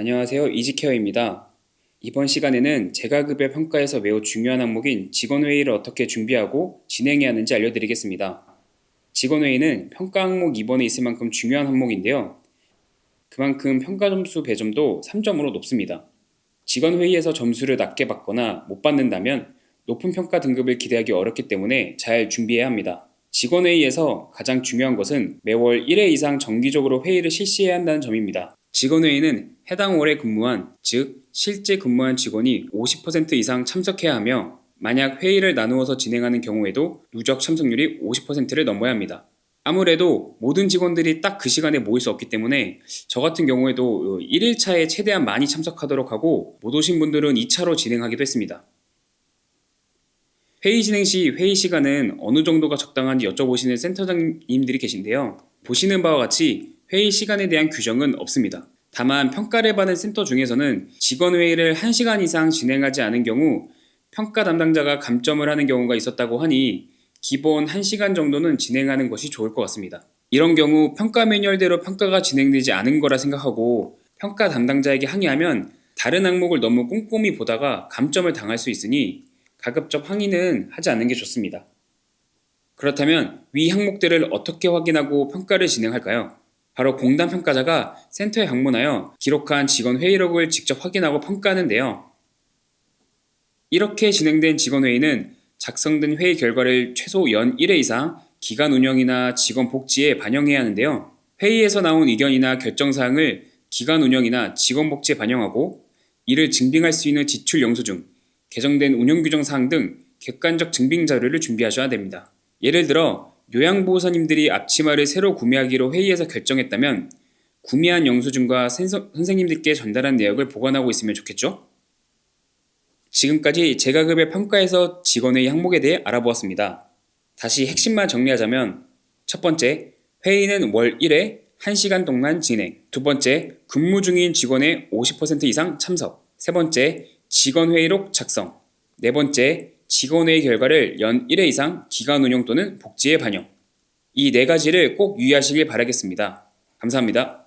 안녕하세요. 이지케어입니다. 이번 시간에는 재가급여 평가에서 매우 중요한 항목인 직원회의를 어떻게 준비하고 진행해야 하는지 알려드리겠습니다. 직원회의는 평가 항목 2번에 있을 만큼 중요한 항목인데요. 그만큼 평가 점수 배점도 3점으로 높습니다. 직원회의에서 점수를 낮게 받거나 못 받는다면 높은 평가 등급을 기대하기 어렵기 때문에 잘 준비해야 합니다. 직원회의에서 가장 중요한 것은 매월 1회 이상 정기적으로 회의를 실시해야 한다는 점입니다. 직원회의는 해당 월에 근무한, 즉 실제 근무한 직원이 50% 이상 참석해야 하며 만약 회의를 나누어서 진행하는 경우에도 누적 참석률이 50%를 넘어야 합니다. 아무래도 모든 직원들이 딱 그 시간에 모일 수 없기 때문에 저 같은 경우에도 1일차에 최대한 많이 참석하도록 하고 못 오신 분들은 2차로 진행하기도 했습니다. 회의 진행 시 회의 시간은 어느 정도가 적당한지 여쭤보시는 센터장님들이 계신데요. 보시는 바와 같이 회의 시간에 대한 규정은 없습니다. 다만 평가를 받은 센터 중에서는 직원회의를 1시간 이상 진행하지 않은 경우 평가 담당자가 감점을 하는 경우가 있었다고 하니 기본 1시간 정도는 진행하는 것이 좋을 것 같습니다. 이런 경우 평가 매뉴얼대로 평가가 진행되지 않은 거라 생각하고 평가 담당자에게 항의하면 다른 항목을 너무 꼼꼼히 보다가 감점을 당할 수 있으니 가급적 항의는 하지 않는 게 좋습니다. 그렇다면 위 항목들을 어떻게 확인하고 평가를 진행할까요? 바로 공단 평가자가 센터에 방문하여 기록한 직원 회의록을 직접 확인하고 평가하는데요. 이렇게 진행된 직원회의는 작성된 회의 결과를 최소 연 1회 이상 기간 운영이나 직원 복지에 반영해야 하는데요. 회의에서 나온 의견이나 결정사항을 기간 운영이나 직원 복지에 반영하고 이를 증빙할 수 있는 지출 영수증, 개정된 운영규정 사항 등 객관적 증빙 자료를 준비하셔야 됩니다. 예를 들어 요양보호사님들이 앞치마를 새로 구매하기로 회의에서 결정했다면 구매한 영수증과 선생님들께 전달한 내역을 보관하고 있으면 좋겠죠? 지금까지 재가급여 평가에서 직원의 항목에 대해 알아보았습니다. 다시 핵심만 정리하자면 첫 번째, 회의는 월 1회 1시간 동안 진행. 두 번째, 근무 중인 직원의 50% 이상 참석. 세 번째, 직원회의록 작성. 네 번째, 직원회의 결과를 연 1회 이상 기간 운영 또는 복지에 반영. 이 네 가지를 꼭 유의하시길 바라겠습니다. 감사합니다.